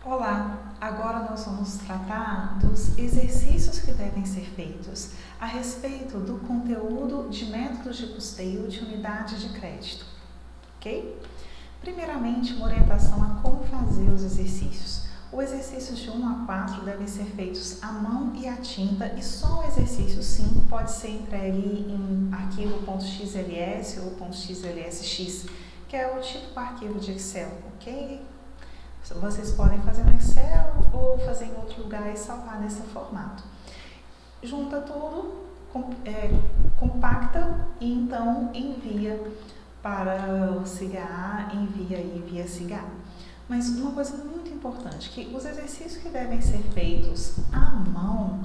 Olá, agora nós vamos tratar dos exercícios que devem ser feitos a respeito do conteúdo de métodos de custeio de unidade de crédito, ok? Primeiramente, uma orientação a como fazer os exercícios. Os exercícios de 1 a 4 devem ser feitos à mão e à tinta e só o exercício 5 pode ser entregue em arquivo .xls ou .xlsx, que é o típico arquivo de Excel, ok? Vocês podem fazer no Excel ou fazer em outro lugar e salvar nesse formato. Junta tudo, compacta e então envia para o CIGA, envia via CIGA. Mas uma coisa muito importante, que os exercícios que devem ser feitos à mão,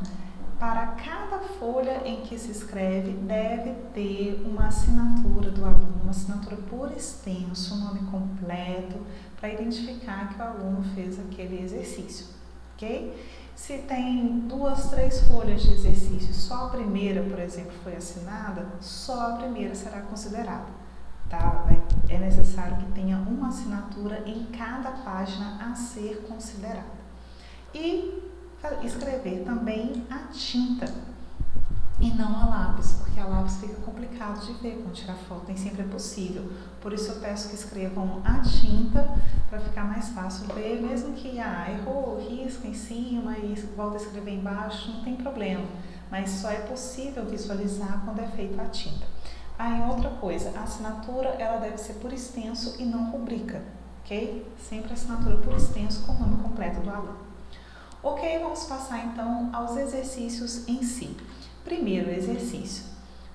para cada folha em que se escreve, deve ter uma assinatura do aluno, uma assinatura por extenso, nome completo, para identificar que o aluno fez aquele exercício, ok? Se tem 2, 3 folhas de exercício, só a primeira, por exemplo, foi assinada, só a primeira será considerada, tá? É necessário que tenha uma assinatura em cada página a ser considerada. E escrever também a tinta e não a lápis, porque a lápis fica complicado de ver quando tirar foto, nem sempre é possível. Por isso eu peço que escrevam a tinta para ficar mais fácil ver, mesmo que errou, risca em cima e volta a escrever embaixo, não tem problema, mas só é possível visualizar quando é feita a tinta. Em outra coisa, a assinatura ela deve ser por extenso e não rubrica, ok? Sempre a assinatura por extenso com o nome completo do aluno. Ok, vamos passar então aos exercícios em si. Primeiro exercício.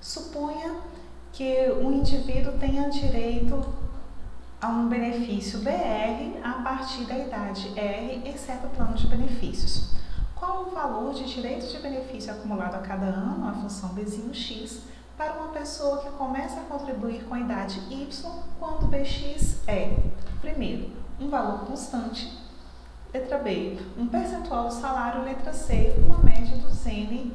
Suponha que o indivíduo tenha direito a um benefício BR a partir da idade R, exceto o plano de benefícios. Qual o valor de direito de benefício acumulado a cada ano, a função Bzinho X, para uma pessoa que começa a contribuir com a idade Y, quando Bx é, primeiro, um valor constante, letra B, um percentual do salário, letra C, uma média dos N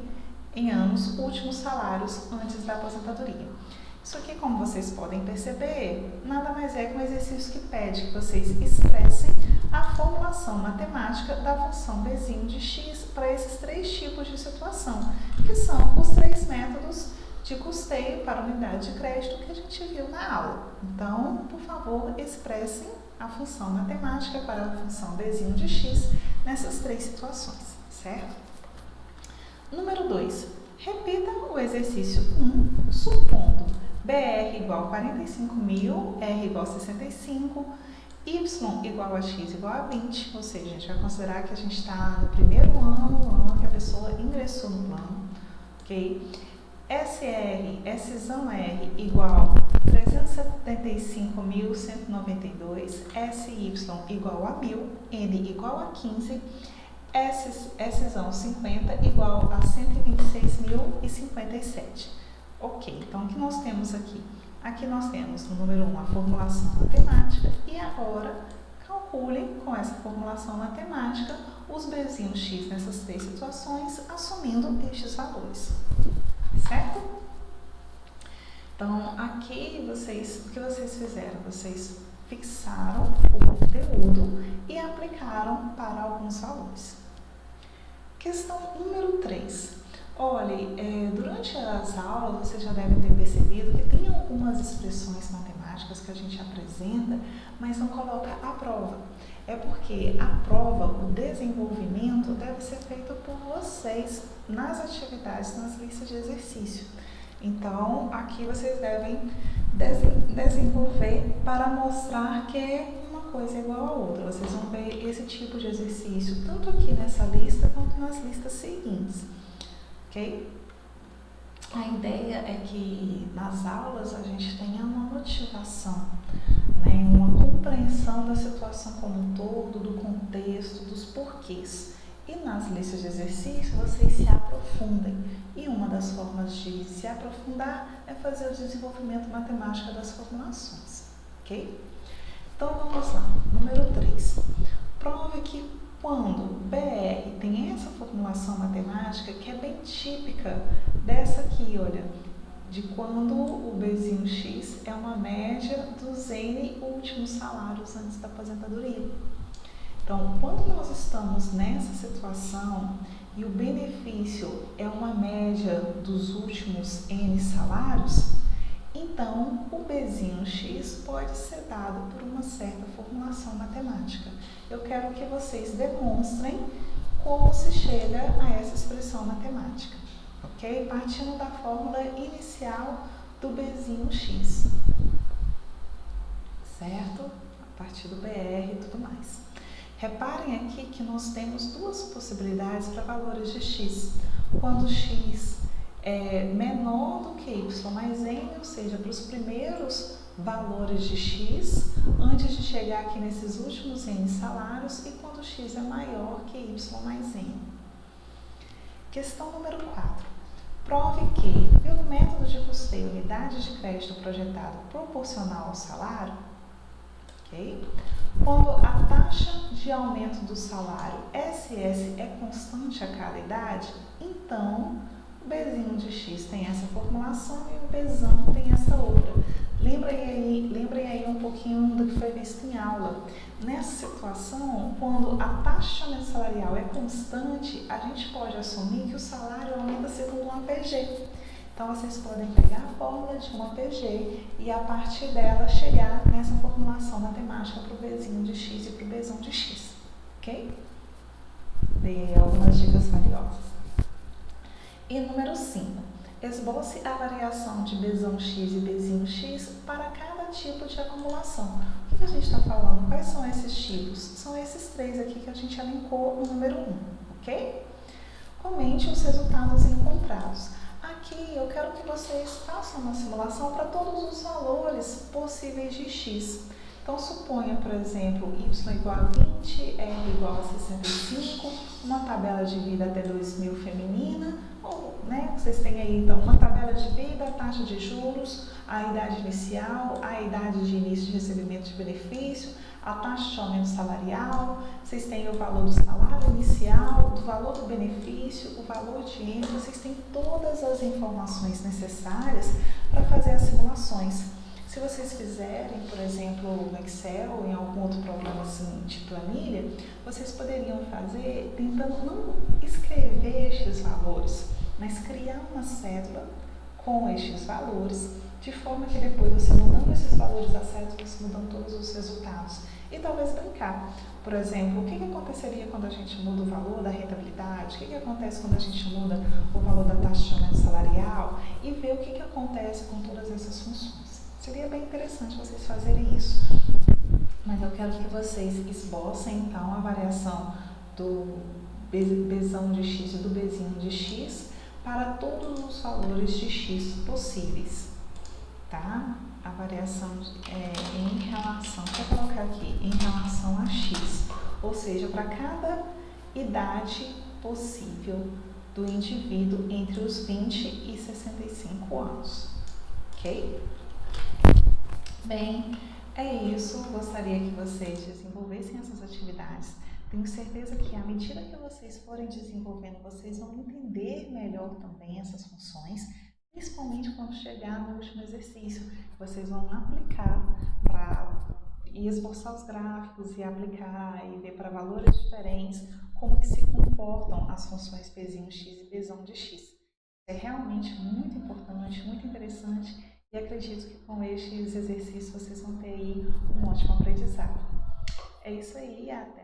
em anos, últimos salários antes da aposentadoria. Isso aqui, como vocês podem perceber, nada mais é que um exercício que pede que vocês expressem a formulação matemática da função Bzinho de X para esses 3 tipos de situação, que são os 3 métodos de custeio para unidade de crédito que a gente viu na aula. Então, por favor, expressem a função matemática para a função Bzinho de X nessas 3 situações, certo? Número 2. Repita o exercício 1, supondo BR igual a 45.000, R igual a 65, Y igual a X igual a 20, ou seja, a gente vai considerar que a gente está no primeiro ano, o ano que a pessoa ingressou no plano, ok? SR, SR igual a 375.192, SY igual a 1.000, N igual a 15, SZ 50 igual a 126.057. Ok, então o que nós temos aqui? Aqui nós temos no número 1 a formulação matemática e agora calculem com essa formulação matemática os Bzinho X nessas 3 situações, assumindo estes valores. Certo? Então, aqui o que vocês fizeram? Vocês fixaram o conteúdo e aplicaram para alguns valores. Questão número 3. Olhe, durante as aulas vocês já devem ter percebido que tem algumas expressões matemáticas que a gente apresenta, mas não coloca à prova. É porque a prova, o desenvolvimento, deve ser feito por vocês nas atividades, nas listas de exercício. Então, aqui vocês devem desenvolver para mostrar que uma coisa é igual a outra. Vocês vão ver esse tipo de exercício, tanto aqui nessa lista, quanto nas listas seguintes. Ok? A ideia é que nas aulas a gente tenha uma motivação, né, uma compreensão da situação como um todo, do contexto, dos porquês. E nas listas de exercício vocês se aprofundem. E uma das formas de se aprofundar é fazer o desenvolvimento matemático das formulações. Ok? Então vamos lá. Número 3. Prove que quando BR tem essa formulação matemática, que é bem típica dessa aqui, olha, de quando o Bzinho X é uma média dos N últimos salários antes da aposentadoria. Então, quando nós estamos nessa situação e o benefício é uma média dos últimos N salários, então o Bzinho X pode ser dado por uma certa formulação matemática. Eu quero que vocês demonstrem como se chega a essa expressão matemática, ok? Partindo da fórmula inicial do Bzinho X, certo? A partir do BR e tudo mais. Reparem aqui que nós temos duas possibilidades para valores de x. Quando x é menor do que y mais n, ou seja, para os primeiros valores de x, antes de chegar aqui nesses últimos n salários, e quando x é maior que y mais n. Questão número 4. Prove que, pelo método de custeio unidade de crédito projetado proporcional ao salário, ok? Quando a taxa de aumento do salário SS é constante a cada idade, então o Bzinho de x tem essa formulação e o Bzão tem essa outra. Lembrem aí um pouquinho do que foi visto em aula. Nessa situação, quando a taxa de aumento salarial é constante, a gente pode assumir que o salário aumenta segundo uma PG. Então, vocês podem pegar a fórmula de uma PG e, a partir dela, chegar nessa formulação matemática para o Bzinho de x e para o Bzão de x. Ok? Dei algumas dicas valiosas. E número 5. Esboce a variação de Bzão x e Bzinho x para cada tipo de acumulação. O que a gente está falando? Quais são esses tipos? São esses três aqui que a gente elencou no número 1. Ok? Comente os resultados encontrados. Aqui eu quero que vocês façam uma simulação para todos os valores possíveis de x. Então, suponha, por exemplo, y igual a 20, r igual a 65, uma tabela de vida até 2000 feminina, ou, vocês têm aí, então, uma tabela de vida, a taxa de juros, a idade inicial, a idade de início de recebimento de benefício, a taxa de aumento salarial, vocês têm o valor do salário inicial, do valor do benefício, o valor de N, vocês têm todas as informações necessárias para fazer as simulações. Se vocês fizerem, por exemplo, no Excel ou em algum outro programa assim, de planilha, vocês poderiam fazer tentando não escrever estes valores, mas criar uma cédula com estes valores, de forma que depois você mudando esses valores da cédula, você mudando todos os resultados. E talvez brincar. Por exemplo, o que aconteceria quando a gente muda o valor da rentabilidade? O que acontece quando a gente muda o valor da taxa de aumento salarial? E ver o que acontece com todas essas funções. Seria bem interessante vocês fazerem isso. Mas eu quero que vocês esbocem, então, a variação do Bzão de x e do Bzinho de x para todos os valores de x possíveis. Tá? A variação em relação, vou colocar aqui, em relação a x. Ou seja, para cada idade possível do indivíduo entre os 20 e 65 anos. Ok? Bem, é isso. Gostaria que vocês desenvolvessem essas atividades. Tenho certeza que, à medida que vocês forem desenvolvendo, vocês vão entender melhor também essas funções, principalmente quando chegar no último exercício. Vocês vão aplicar e esboçar os gráficos e aplicar e ver para valores diferentes como que se comportam as funções Bzinho x e Bzão de x. É realmente muito importante, muito interessante. E acredito que com estes exercícios vocês vão ter aí um ótimo aprendizado. É isso aí, até!